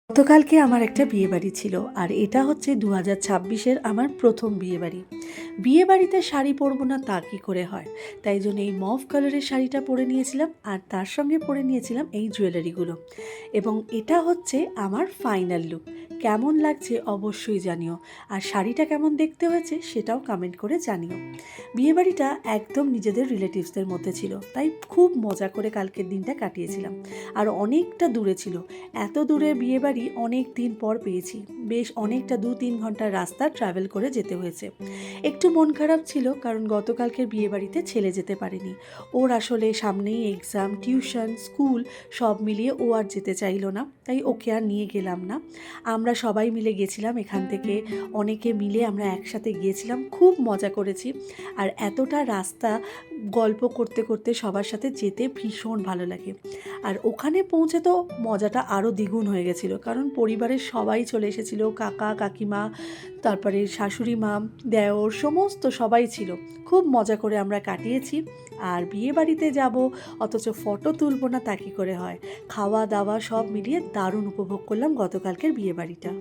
গতকালকে আমার একটা বিয়েবাড়ি ছিল, আর এটা হচ্ছে 2026-এর আমার প্রথম বিয়েবাড়ি। বিয়েবাড়িতে শাড়ি পরবো না তা কী করে হয়, তাই জন্য এই মভ কালারের শাড়িটা পরে নিয়েছিলাম, আর তার সঙ্গে পরে নিয়েছিলাম এই জুয়েলারিগুলো। এবং এটা হচ্ছে আমার ফাইনাল লুক। কেমন লাগছে অবশ্যই জানিও, আর শাড়িটা কেমন দেখতে হয়েছে সেটাও কমেন্ট করে জানিও। বিয়েবাড়িটা একদম নিজেদের রিলেটিভসদের মধ্যে ছিল, তাই খুব মজা করে কালকের দিনটা কাটিয়েছিলাম। আর অনেকটা দূরে ছিল, এত দূরে বিয়েবাড়ি অনেক দিন পর পেয়েছি। বেশ অনেকটা 2-3 ঘন্টার রাস্তা ট্রাভেল করে যেতে হয়েছে। একটু মন খারাপ ছিল, কারণ গতকালকের বিয়েবাড়িতে ছেলে যেতে পারেনি। ওর আসলে সামনেই এক্সাম, টিউশন, স্কুল সব মিলিয়ে ও আর যেতে চাইলো না, তাই ওকে আর নিয়ে গেলাম না। আমরা সবাই মিলে গেছিলাম, এখান থেকে অনেকে মিলে আমরা একসাথে গিয়েছিলাম, খুব মজা করেছি। আর এতটা রাস্তা গল্প করতে করতে সবার সাথে যেতে ভীষণ ভালো লাগে। আর ওখানে পৌঁছে তো মজাটা আরও দ্বিগুণ হয়ে গেছিলো, কারণ পরিবারের সবাই চলে এসেছিলো, কাকা কাকিমা, তারপরে শাশুড়ি মা, দেওর, সমস্ত সবাই ছিল। খুব মজা করে আমরা কাটিয়েছি। আর বিয়ে বাড়িতে যাব অথচ ফটো তুলব না তা কী করে হয়। খাওয়া দাওয়া সব মিলিয়ে দারুণ উপভোগ করলাম গতকালকের বিয়ে বাড়িটা।